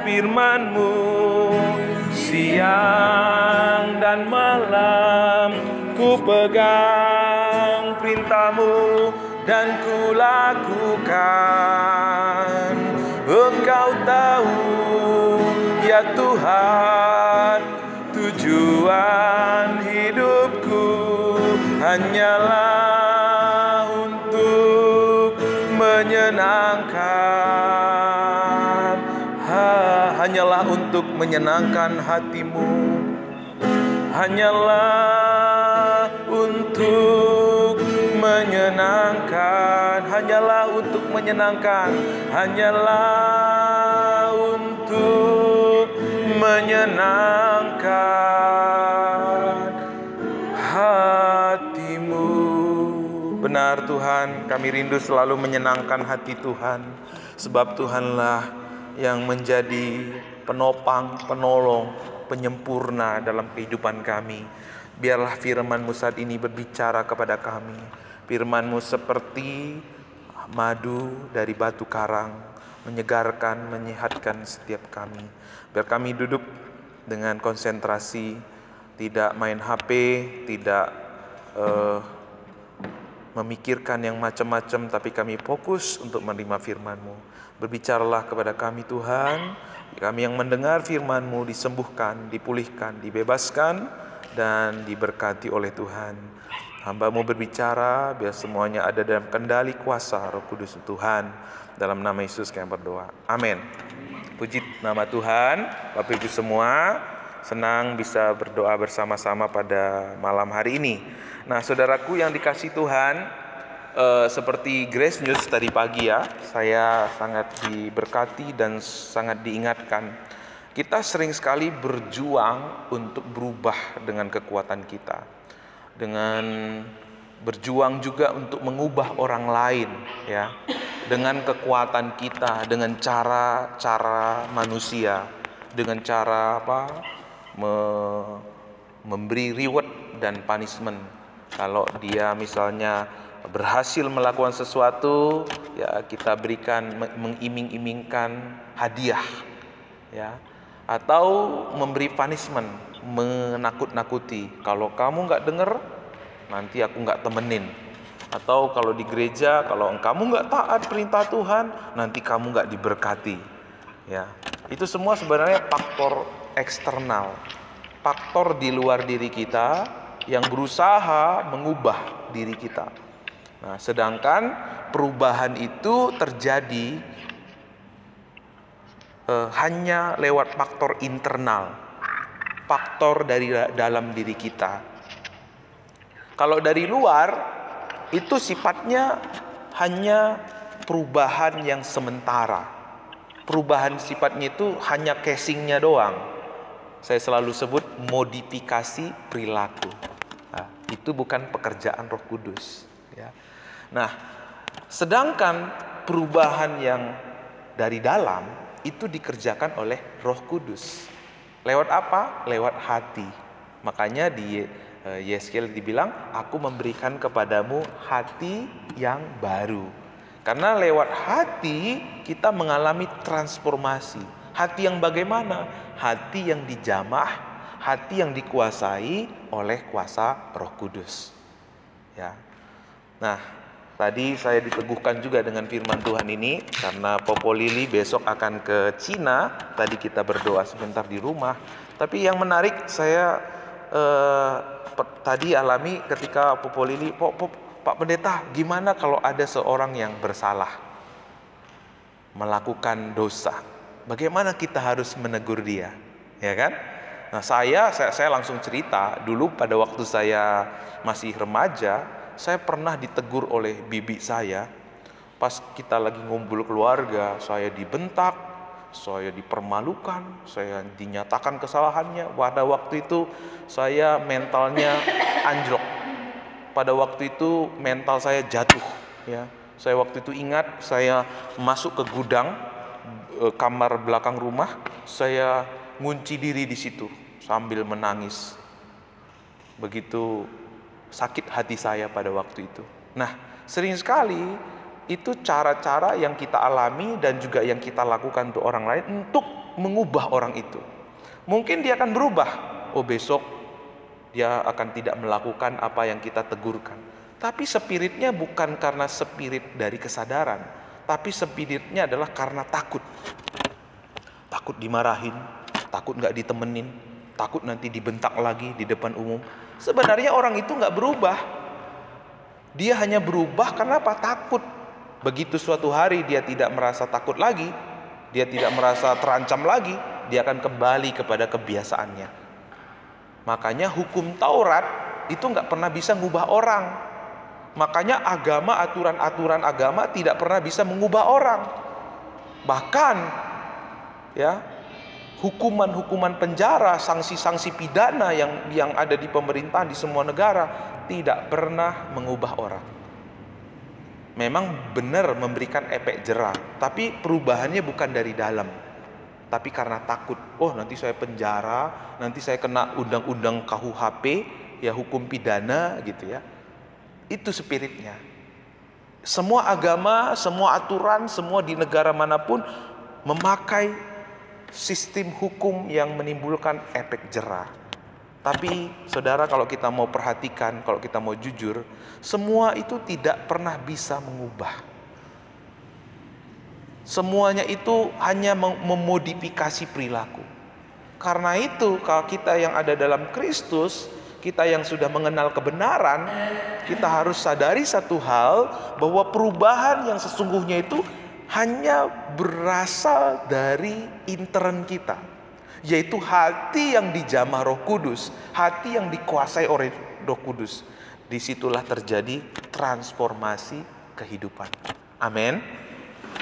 Firman-Mu siang dan malam, ku pegang perintah-Mu dan ku lakukan. Engkau tahu ya Tuhan, tujuan hidupku hanyalah untuk hanyalah untuk menyenangkan hati-Mu, hanyalah untuk menyenangkan, hanyalah untuk menyenangkan, hanyalah untuk menyenangkan hati-Mu. Benar Tuhan, kami rindu selalu menyenangkan hati Tuhan, sebab Tuhanlah yang menjadi penopang, penolong, penyempurna dalam kehidupan kami. Biarlah firman-Mu saat ini berbicara kepada kami. Firman-Mu seperti madu dari batu karang, menyegarkan, menyehatkan setiap kami. Biar kami duduk dengan konsentrasi, tidak main HP, tidak memikirkan yang macam-macam, tapi kami fokus untuk menerima firman-Mu. Berbicaralah kepada kami Tuhan, kami yang mendengar firman-Mu disembuhkan, dipulihkan, dibebaskan, dan diberkati oleh Tuhan. Hamba-Mu berbicara, biar semuanya ada dalam kendali kuasa Roh Kudus Tuhan. Dalam nama Yesus kami berdoa. Amin. Puji nama Tuhan. Bapak Ibu semua, senang bisa berdoa bersama-sama pada malam hari ini. Nah, saudaraku yang dikasihi Tuhan, seperti Grace News tadi pagi ya, saya sangat diberkati dan sangat diingatkan. Kita sering sekali berjuang untuk berubah dengan kekuatan kita, dengan berjuang juga untuk mengubah orang lain ya, dengan kekuatan kita, dengan cara-cara manusia, dengan cara memberi reward dan punishment. Kalau dia misalnya berhasil melakukan sesuatu, ya kita berikan, mengiming-imingkan hadiah, ya, atau memberi punishment, menakut-nakuti. Kalau kamu nggak dengar, nanti aku nggak temenin. Atau kalau di gereja, kalau kamu nggak taat perintah Tuhan, nanti kamu nggak diberkati. Ya, itu semua sebenarnya faktor eksternal, faktor di luar diri kita yang berusaha mengubah diri kita. Nah, sedangkan perubahan itu terjadi hanya lewat faktor internal, faktor dari dalam diri kita. Kalau dari luar, itu sifatnya hanya perubahan yang sementara. Perubahan sifatnya itu hanya casingnya doang. Saya selalu sebut modifikasi perilaku. Nah, itu bukan pekerjaan Roh Kudus. Ya. Nah, sedangkan perubahan yang dari dalam itu dikerjakan oleh Roh Kudus. Lewat apa? Lewat hati. Makanya di Yeskel dibilang, aku memberikan kepadamu hati yang baru. Karena lewat hati kita mengalami transformasi. Hati yang bagaimana? Hati yang dijamah, hati yang dikuasai oleh kuasa Roh Kudus. Ya. Nah, tadi saya diteguhkan juga dengan firman Tuhan ini, karena Popo Lili besok akan ke Cina. Tadi kita berdoa sebentar di rumah. Tapi yang menarik saya tadi alami ketika Popo Lili, Pak Pendeta, gimana kalau ada seorang yang bersalah, melakukan dosa? Bagaimana kita harus menegur dia? Ya kan? Nah, saya langsung cerita, dulu pada waktu saya masih remaja, saya pernah ditegur oleh bibi saya. Pas kita lagi ngumpul keluarga, saya dibentak, saya dipermalukan, saya dinyatakan kesalahannya. Pada waktu itu saya mentalnya anjlok. Pada waktu itu mental saya jatuh, ya. Saya waktu itu ingat, saya masuk ke gudang kamar belakang rumah, saya ngunci diri di situ sambil menangis. Begitu sakit hati saya pada waktu itu. Nah, sering sekali Itu cara-cara yang kita alami dan juga yang kita lakukan untuk orang lain untuk mengubah orang itu. Mungkin dia akan berubah. Oh, besok dia akan tidak melakukan apa yang kita tegurkan. Tapi spiritnya bukan karena spirit dari kesadaran, tapi spiritnya adalah karena takut. Takut dimarahin, takut nggak ditemenin, takut nanti dibentak lagi di depan umum. Sebenarnya orang itu nggak berubah. Dia hanya berubah karena apa? Takut. Begitu suatu hari dia tidak merasa takut lagi, dia tidak merasa terancam lagi, dia akan kembali kepada kebiasaannya. Makanya hukum Taurat itu nggak pernah bisa mengubah orang. Makanya agama, aturan-aturan agama tidak pernah bisa mengubah orang. Bahkan ya, hukuman-hukuman penjara, sanksi-sanksi pidana yang ada di pemerintahan di semua negara tidak pernah mengubah orang. Memang benar memberikan efek jera, tapi perubahannya bukan dari dalam, tapi karena takut. Oh, nanti saya penjara, nanti saya kena undang-undang KUHP, ya hukum pidana gitu ya. Itu spiritnya. Semua agama, semua aturan, semua di negara manapun memakai sistem hukum yang menimbulkan efek jera. Tapi saudara, kalau kita mau perhatikan, kalau kita mau jujur, semua itu tidak pernah bisa mengubah. Semuanya itu hanya memodifikasi perilaku. Karena itu, kalau kita yang ada dalam Kristus, kita yang sudah mengenal kebenaran, kita harus sadari satu hal, bahwa perubahan yang sesungguhnya itu hanya berasal dari intern kita, yaitu hati yang dijamah Roh Kudus, hati yang dikuasai oleh Roh Kudus. Disitulah terjadi transformasi kehidupan. Amin.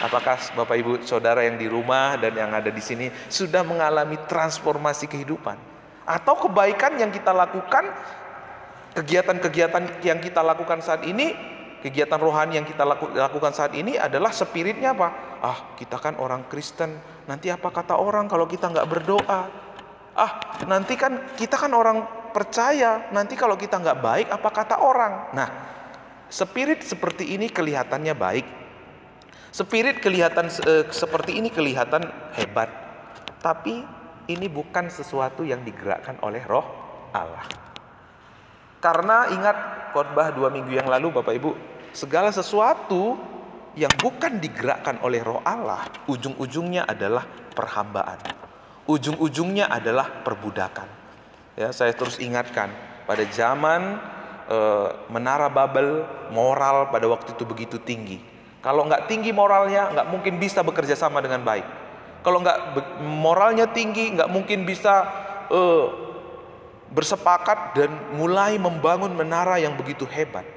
Apakah Bapak Ibu Saudara yang di rumah dan yang ada di sini sudah mengalami transformasi kehidupan? Atau kebaikan yang kita lakukan, kegiatan-kegiatan yang kita lakukan saat ini, kegiatan rohani yang kita lakukan saat ini adalah spiritnya apa? Ah, kita kan orang Kristen, nanti apa kata orang kalau kita nggak berdoa? Ah, nanti kan kita kan orang percaya, nanti kalau kita nggak baik apa kata orang? Nah, spirit seperti ini kelihatannya baik. Spirit kelihatan seperti ini kelihatan hebat. Tapi ini bukan sesuatu yang digerakkan oleh Roh Allah. Karena ingat khotbah 2 minggu yang lalu Bapak Ibu, segala sesuatu yang bukan digerakkan oleh Roh Allah, ujung-ujungnya adalah perhambaan. Ujung-ujungnya adalah perbudakan. Ya, saya terus ingatkan, pada zaman Menara Babel, moral pada waktu itu begitu tinggi. Kalau nggak tinggi moralnya, nggak mungkin bisa bekerja sama dengan baik. Kalau nggak moralnya tinggi, nggak mungkin bisa bersepakat dan mulai membangun menara yang begitu hebat.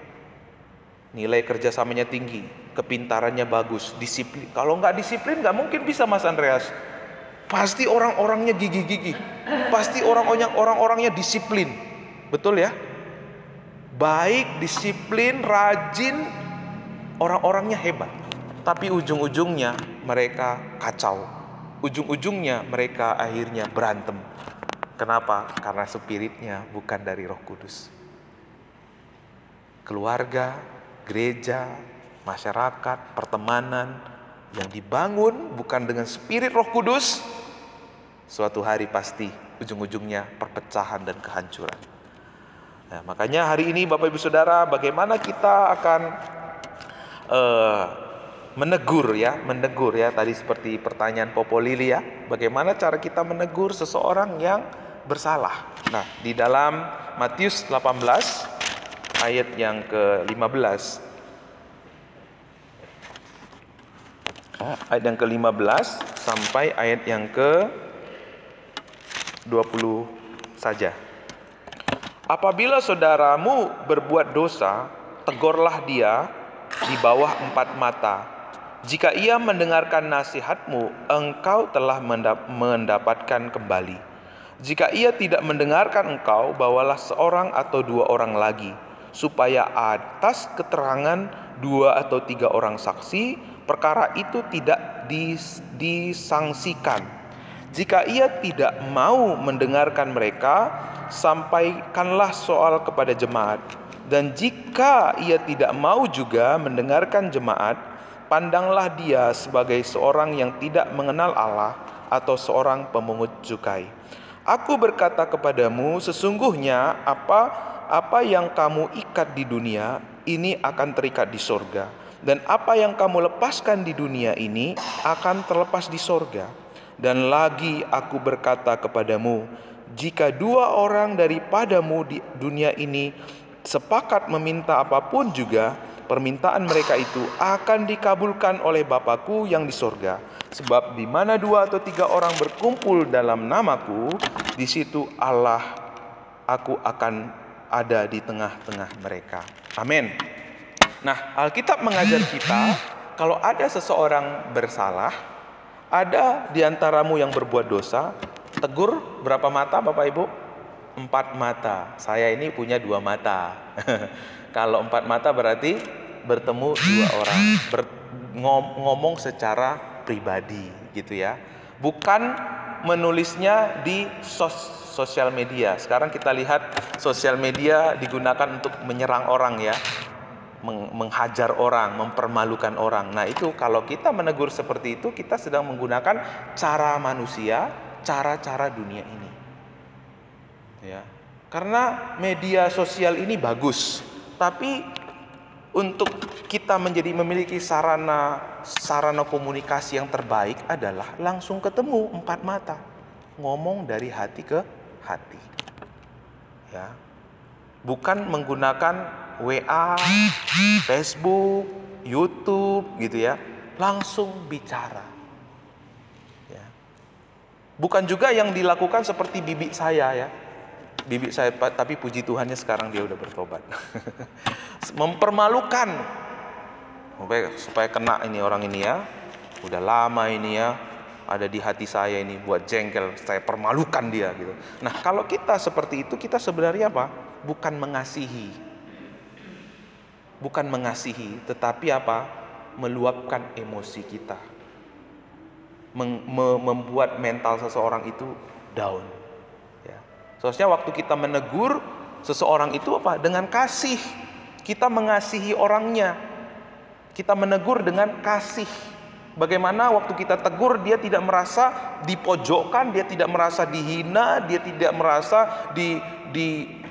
Nilai kerjasamanya tinggi, kepintarannya bagus, disiplin. Kalau nggak disiplin, nggak mungkin bisa, Mas Andreas. Pasti orang-orangnya gigih-gigih, pasti orang-orangnya disiplin, betul ya? Baik, disiplin, rajin, orang-orangnya hebat. Tapi ujung-ujungnya mereka kacau. Ujung-ujungnya mereka akhirnya berantem. Kenapa? Karena spiritnya bukan dari Roh Kudus. Keluarga, gereja, masyarakat, pertemanan yang dibangun bukan dengan spirit Roh Kudus, suatu hari pasti ujung-ujungnya perpecahan dan kehancuran. Nah, makanya hari ini Bapak Ibu Saudara, bagaimana kita akan menegur ya tadi seperti pertanyaan Popo Lili ya, bagaimana cara kita menegur seseorang yang bersalah. Nah, di dalam Matius 18 ayat yang ke-15, ayat yang ke-15 sampai ayat yang ke-20 saja. Apabila saudaramu berbuat dosa, tegurlah dia di bawah 4 mata. Jika ia mendengarkan nasihatmu, engkau telah mendapatkan kembali. Jika ia tidak mendengarkan engkau, bawalah seorang atau 2 orang lagi, supaya atas keterangan 2 atau 3 orang saksi, perkara itu tidak disangsikan. Jika ia tidak mau mendengarkan mereka, sampaikanlah soal kepada jemaat. Dan jika ia tidak mau juga mendengarkan jemaat, pandanglah dia sebagai seorang yang tidak mengenal Allah atau seorang pemungut cukai. Aku berkata kepadamu, sesungguhnya apa yang kamu ikat di dunia ini akan terikat di sorga, dan apa yang kamu lepaskan di dunia ini akan terlepas di sorga. Dan lagi aku berkata kepadamu, jika dua orang daripadamu di dunia ini sepakat meminta apapun juga, permintaan mereka itu akan dikabulkan oleh Bapa-Ku yang di sorga. Sebab di mana 2 atau 3 orang berkumpul dalam namaku, di situ aku akan ada di tengah-tengah mereka. Amin. Nah, Alkitab mengajar kita, kalau ada seseorang bersalah, ada di antaramu yang berbuat dosa, tegur berapa mata Bapak Ibu? 4 mata. Saya ini punya 2 mata. Kalau 4 mata berarti bertemu 2 orang, ngomong secara pribadi gitu ya. Bukan menulisnya di sosial media. Sekarang kita lihat sosial media digunakan untuk menyerang orang ya, menghajar orang, mempermalukan orang. Nah itu kalau kita menegur seperti itu, kita sedang menggunakan cara manusia, cara-cara dunia ini. Ya, karena media sosial ini bagus, tapi untuk kita memiliki sarana komunikasi yang terbaik adalah langsung ketemu 4 mata, ngomong dari hati ke hati. Ya, bukan menggunakan WA, Facebook, YouTube gitu ya, langsung bicara. Ya. Bukan juga yang dilakukan seperti bibi saya ya. Bibi saya, tapi puji Tuhannya sekarang dia udah bertobat. Mempermalukan supaya kena ini orang ini ya. Udah lama ini ya, ada di hati saya ini buat jengkel, saya permalukan dia gitu. Nah kalau kita seperti itu, kita sebenarnya apa? Bukan mengasihi, tetapi apa? Meluapkan emosi kita, membuat mental seseorang itu down. Seharusnya waktu kita menegur seseorang itu apa? Dengan kasih. Kita mengasihi orangnya. Kita menegur dengan kasih. Bagaimana waktu kita tegur, dia tidak merasa dipojokkan, dia tidak merasa dihina, dia tidak merasa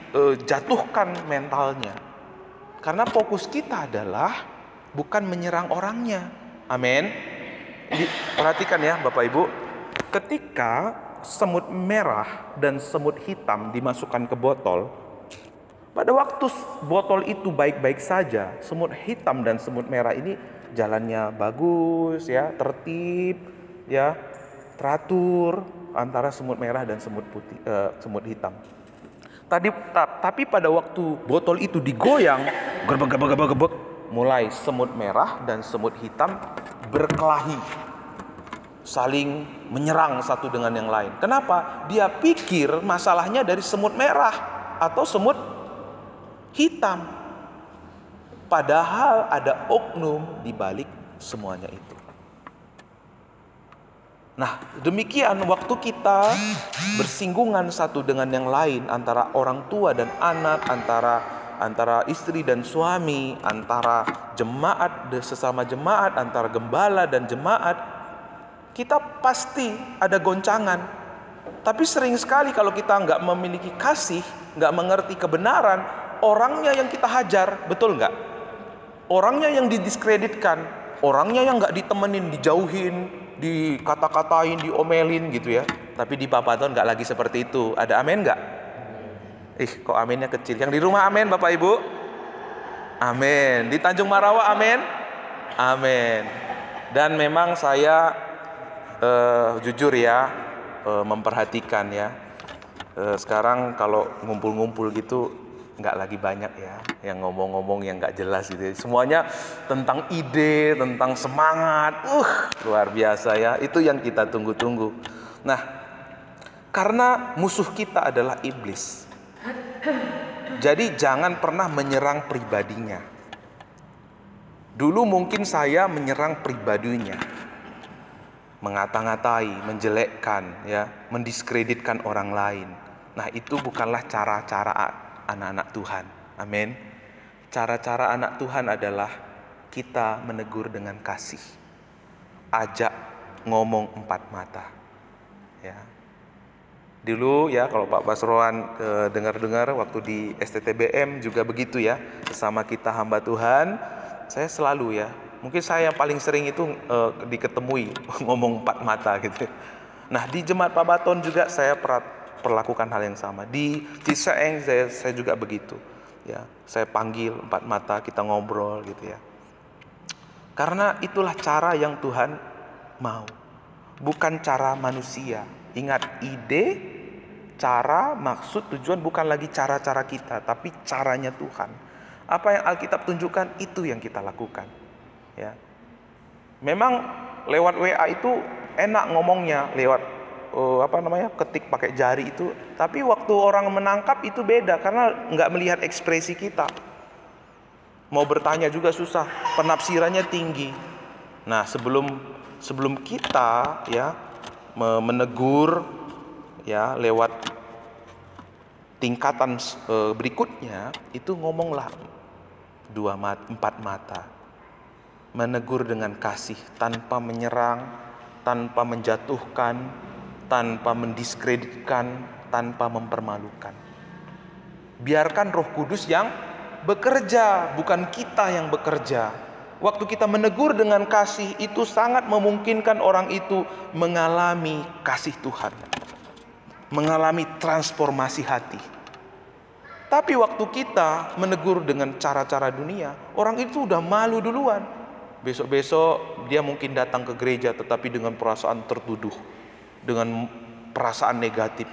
dijatuhkan mentalnya. Karena fokus kita adalah bukan menyerang orangnya. Amin. Perhatikan ya Bapak Ibu. Ketika semut merah dan semut hitam dimasukkan ke botol, pada waktu botol itu baik-baik saja, semut hitam dan semut merah ini jalannya bagus ya, tertib ya, teratur antara semut merah dan semut hitam. Tapi pada waktu botol itu digoyang, gebek, mulai semut merah dan semut hitam berkelahi, saling menyerang satu dengan yang lain. Kenapa? Dia pikir masalahnya dari semut merah atau semut hitam. Padahal ada oknum di balik semuanya itu. Nah, demikian waktu kita bersinggungan satu dengan yang lain, antara orang tua dan anak, antara istri dan suami, antara jemaat sesama jemaat, antara gembala dan jemaat, kita pasti ada goncangan. Tapi sering sekali kalau kita nggak memiliki kasih, nggak mengerti kebenaran, orangnya yang kita hajar, betul nggak? Orangnya yang didiskreditkan, orangnya yang nggak ditemenin, dijauhin, dikata-katain, diomelin gitu ya. Tapi di Papaton nggak lagi seperti itu. Ada amin nggak? Kok aminnya kecil? Yang di rumah amin Bapak Ibu? Amin. Di Tanjung Marawa amin? Amin. Dan memang saya jujur ya, memperhatikan ya, sekarang kalau ngumpul-ngumpul gitu nggak lagi banyak ya yang ngomong-ngomong yang nggak jelas gitu. Semuanya tentang ide, tentang semangat, luar biasa ya. Itu yang kita tunggu-tunggu. Nah, karena musuh kita adalah iblis, jadi jangan pernah menyerang pribadinya. Dulu mungkin saya menyerang pribadinya, mengata-ngatai, menjelekkan, ya, mendiskreditkan orang lain. Nah, itu bukanlah cara-cara anak-anak Tuhan. Amin. Cara-cara anak Tuhan adalah kita menegur dengan kasih. Ajak ngomong empat mata. Ya. Dulu ya kalau Pak Basroan dengar-dengar waktu di STTBM juga begitu ya. Sesama kita hamba Tuhan, saya selalu ya. Mungkin saya yang paling sering itu diketemui ngomong empat mata gitu. Nah di Jemaat Pak Baton juga saya perlakukan hal yang sama. Di Ciseeng saya juga begitu. Ya, saya panggil empat mata, kita ngobrol gitu ya. Karena itulah cara yang Tuhan mau, bukan cara manusia. Ingat, ide, cara, maksud, tujuan bukan lagi cara-cara kita, tapi caranya Tuhan. Apa yang Alkitab tunjukkan, itu yang kita lakukan. Ya, memang lewat WA itu enak ngomongnya, lewat ketik pakai jari itu. Tapi waktu orang menangkap itu beda, karena nggak melihat ekspresi kita. Mau bertanya juga susah, penafsirannya tinggi. Nah, sebelum kita ya menegur ya lewat tingkatan berikutnya, itu ngomonglah empat mata. Menegur dengan kasih, tanpa menyerang, tanpa menjatuhkan, tanpa mendiskreditkan, tanpa mempermalukan. Biarkan Roh Kudus yang bekerja, bukan kita yang bekerja. Waktu kita menegur dengan kasih, itu sangat memungkinkan orang itu mengalami kasih Tuhan, mengalami transformasi hati. Tapi waktu kita menegur dengan cara-cara dunia, orang itu udah malu duluan. Besok-besok dia mungkin datang ke gereja tetapi dengan perasaan tertuduh, dengan perasaan negatif,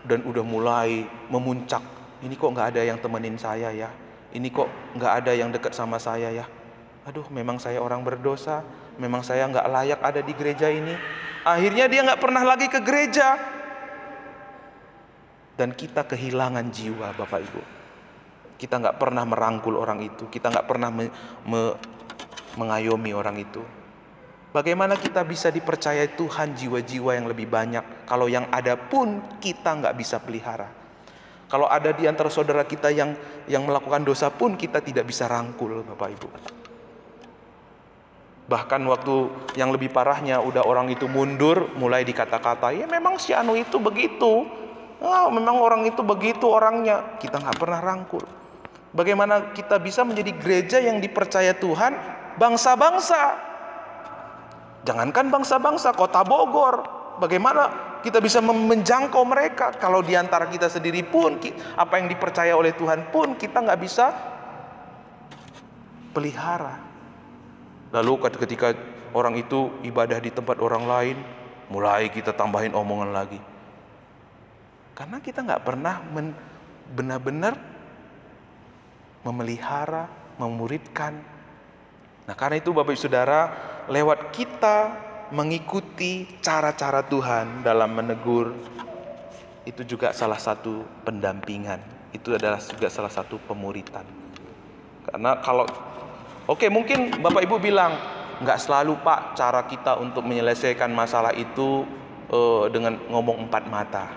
dan udah mulai memuncak. Ini kok nggak ada yang temenin saya ya? Ini kok nggak ada yang dekat sama saya ya? Aduh, memang saya orang berdosa, memang saya nggak layak ada di gereja ini. Akhirnya dia nggak pernah lagi ke gereja. Dan kita kehilangan jiwa, Bapak Ibu. Kita nggak pernah merangkul orang itu, kita nggak pernah mengayomi orang itu. Bagaimana kita bisa dipercaya Tuhan jiwa-jiwa yang lebih banyak, kalau yang ada pun kita nggak bisa pelihara. Kalau ada di antara saudara kita yang melakukan dosa pun kita tidak bisa rangkul, Bapak Ibu. Bahkan waktu yang lebih parahnya, udah orang itu mundur, mulai dikata-kata, ya memang si Anu itu begitu, memang orang itu begitu orangnya. Kita nggak pernah rangkul. Bagaimana kita bisa menjadi gereja yang dipercaya Tuhan, bangsa-bangsa? Jangankan bangsa-bangsa, kota Bogor, bagaimana kita bisa menjangkau mereka? Kalau diantara kita sendiri pun, apa yang dipercaya oleh Tuhan pun kita nggak bisa pelihara. Lalu ketika orang itu ibadah di tempat orang lain, mulai kita tambahin omongan lagi. Karena kita nggak pernah benar-benar memelihara, memuridkan. Nah, karena itu Bapak Ibu Saudara, lewat kita mengikuti cara-cara Tuhan dalam menegur, itu juga salah satu pendampingan. Itu adalah juga salah satu pemuritan. Karena mungkin Bapak Ibu bilang, nggak selalu Pak cara kita untuk menyelesaikan masalah itu dengan ngomong empat mata.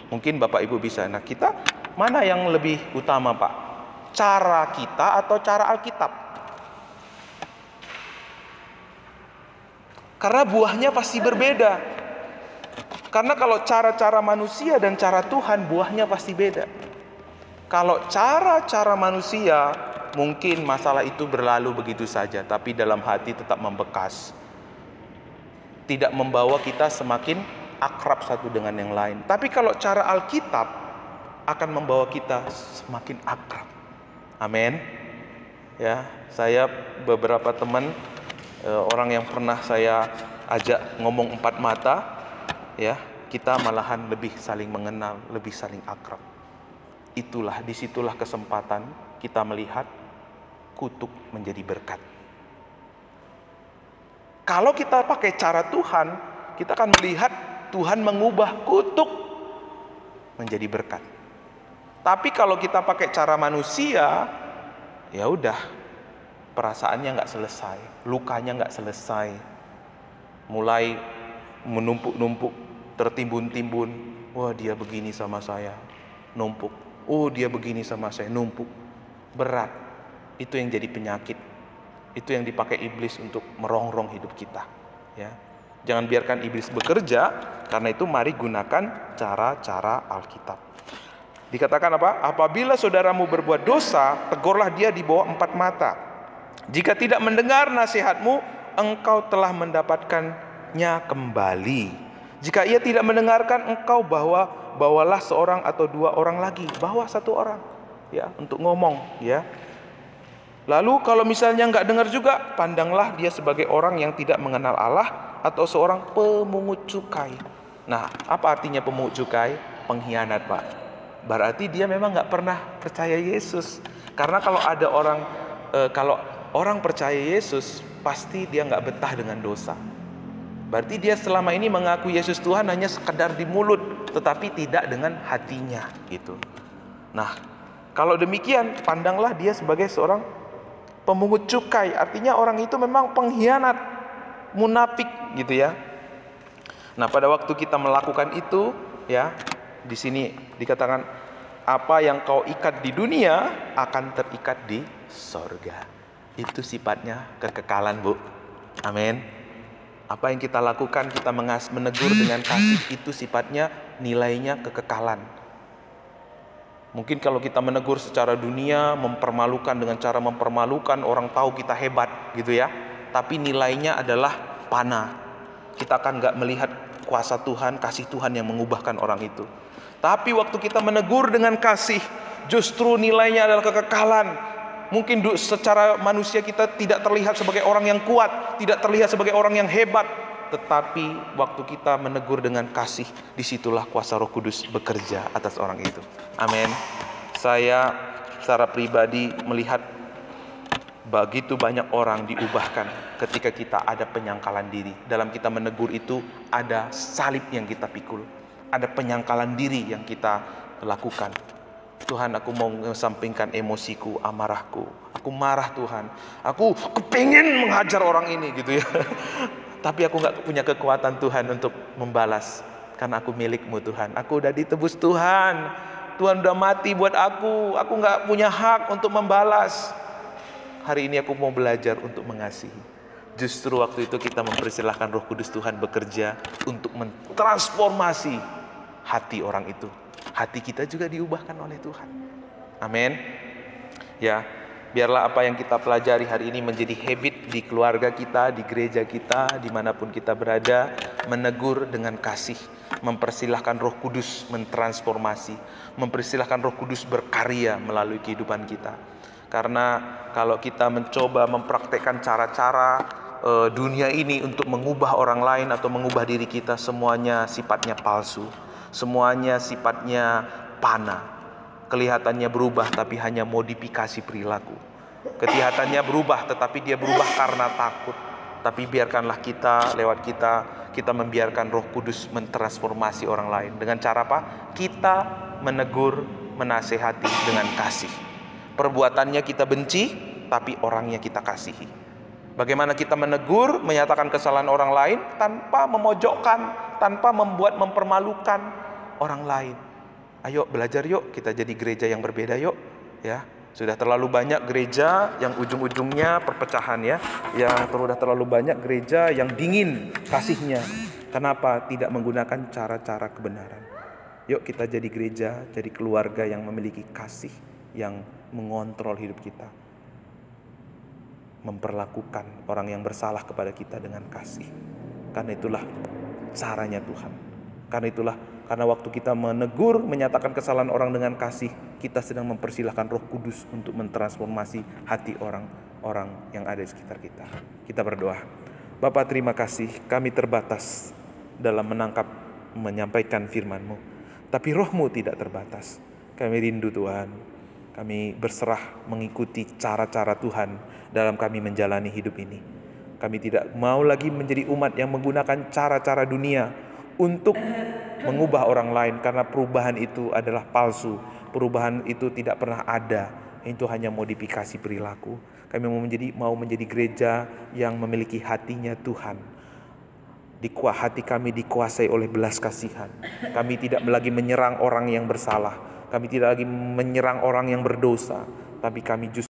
Mungkin Bapak Ibu bisa. Nah, kita mana yang lebih utama Pak? Cara kita atau cara Alkitab? Karena buahnya pasti berbeda. Karena kalau cara-cara manusia dan cara Tuhan, buahnya pasti beda. Kalau cara-cara manusia, mungkin masalah itu berlalu begitu saja, tapi dalam hati tetap membekas. Tidak membawa kita semakin akrab satu dengan yang lain. Tapi kalau cara Alkitab akan membawa kita semakin akrab. Amin. Ya, saya beberapa teman orang yang pernah saya ajak ngomong empat mata, ya, kita malahan lebih saling mengenal, lebih saling akrab. Disitulah kesempatan kita melihat kutuk menjadi berkat. Kalau kita pakai cara Tuhan, kita akan melihat Tuhan mengubah kutuk menjadi berkat. Tapi kalau kita pakai cara manusia, ya udah, perasaannya nggak selesai, lukanya nggak selesai, mulai menumpuk-numpuk, tertimbun-timbun. Wah, dia begini sama saya, numpuk. Oh, dia begini sama saya, numpuk. Berat. Itu yang jadi penyakit. Itu yang dipakai iblis untuk merongrong hidup kita, ya. Jangan biarkan iblis bekerja, karena itu mari gunakan cara-cara Alkitab. Dikatakan apa? Apabila saudaramu berbuat dosa, tegurlah dia di bawah 4 mata. Jika tidak mendengar nasihatmu, engkau telah mendapatkannya kembali. Jika ia tidak mendengarkan, engkau bawalah seorang atau 2 orang lagi, bawa 1 orang, ya, untuk ngomong, ya. Lalu kalau misalnya nggak dengar juga, pandanglah dia sebagai orang yang tidak mengenal Allah atau seorang pemungut cukai. Nah, apa artinya pemungut cukai? Pengkhianat, Pak. Berarti dia memang nggak pernah percaya Yesus. Karena kalau orang percaya Yesus, pasti dia nggak betah dengan dosa. Berarti dia selama ini mengaku Yesus Tuhan hanya sekedar di mulut, tetapi tidak dengan hatinya, gitu. Nah, kalau demikian, pandanglah dia sebagai seorang pemungut cukai. Artinya orang itu memang pengkhianat, munafik, gitu ya. Nah, pada waktu kita melakukan itu, ya, di sini dikatakan apa yang kau ikat di dunia akan terikat di sorga. Itu sifatnya kekekalan, Bu. Amin. Apa yang kita lakukan, kita menegur dengan kasih, itu sifatnya nilainya kekekalan. Mungkin kalau kita menegur secara dunia, mempermalukan dengan cara mempermalukan, orang tahu kita hebat, gitu ya. Tapi nilainya adalah panah. Kita akan gak melihat kuasa Tuhan, kasih Tuhan yang mengubahkan orang itu. Tapi waktu kita menegur dengan kasih, justru nilainya adalah kekekalan. Mungkin secara manusia kita tidak terlihat sebagai orang yang kuat, tidak terlihat sebagai orang yang hebat, tetapi waktu kita menegur dengan kasih, disitulah kuasa Roh Kudus bekerja atas orang itu. Amin. Saya secara pribadi melihat begitu banyak orang diubahkan ketika kita ada penyangkalan diri. Dalam kita menegur itu ada salib yang kita pikul, ada penyangkalan diri yang kita lakukan. Tuhan, aku mau mengesampingkan emosiku, amarahku. Aku marah, Tuhan. Aku pengen menghajar orang ini, gitu ya. Tapi aku gak punya kekuatan, Tuhan, untuk membalas. Karena aku milik-Mu, Tuhan. Aku udah ditebus, Tuhan. Tuhan udah mati buat aku. Aku gak punya hak untuk membalas. Hari ini aku mau belajar untuk mengasihi. Justru waktu itu kita mempersilahkan Roh Kudus Tuhan bekerja untuk mentransformasi hati orang itu. Hati kita juga diubahkan oleh Tuhan. Amin. Ya, biarlah apa yang kita pelajari hari ini menjadi habit di keluarga kita, di gereja kita, dimanapun kita berada. Menegur dengan kasih, mempersilahkan Roh Kudus mentransformasi, mempersilahkan Roh Kudus berkarya melalui kehidupan kita. Karena kalau kita mencoba mempraktekkan cara-cara dunia ini untuk mengubah orang lain atau mengubah diri kita, semuanya sifatnya palsu. Semuanya sifatnya panah. Kelihatannya berubah tapi hanya modifikasi perilaku. Kelihatannya berubah tetapi dia berubah karena takut. Tapi biarkanlah kita, lewat kita membiarkan Roh Kudus mentransformasi orang lain. Dengan cara apa? Kita menegur, menasehati dengan kasih. Perbuatannya kita benci, tapi orangnya kita kasihi. Bagaimana kita menegur, menyatakan kesalahan orang lain tanpa memojokkan, tanpa mempermalukan orang lain. Ayo belajar yuk, kita jadi gereja yang berbeda yuk, ya. Sudah terlalu banyak gereja yang ujung-ujungnya perpecahan, ya. Yang sudah terlalu banyak gereja yang dingin kasihnya. Kenapa? Tidak menggunakan cara-cara kebenaran. Yuk kita jadi gereja, jadi keluarga yang memiliki kasih, yang mengontrol hidup kita. Memperlakukan orang yang bersalah kepada kita dengan kasih. Karena itulah caranya Tuhan. Karena waktu kita menegur, menyatakan kesalahan orang dengan kasih, kita sedang mempersilahkan Roh Kudus untuk mentransformasi hati orang-orang yang ada di sekitar kita. Kita berdoa. Bapa, terima kasih, kami terbatas dalam menyampaikan firman-Mu. Tapi Roh-Mu tidak terbatas. Kami rindu, Tuhan. Kami berserah mengikuti cara-cara Tuhan dalam kami menjalani hidup ini. Kami tidak mau lagi menjadi umat yang menggunakan cara-cara dunia untuk mengubah orang lain, karena perubahan itu adalah palsu. Perubahan itu tidak pernah ada. Itu hanya modifikasi perilaku. Kami mau menjadi gereja yang memiliki hatinya Tuhan. Hati kami dikuasai oleh belas kasihan. Kami tidak lagi menyerang orang yang bersalah. Kami tidak lagi menyerang orang yang berdosa. Tapi kami justru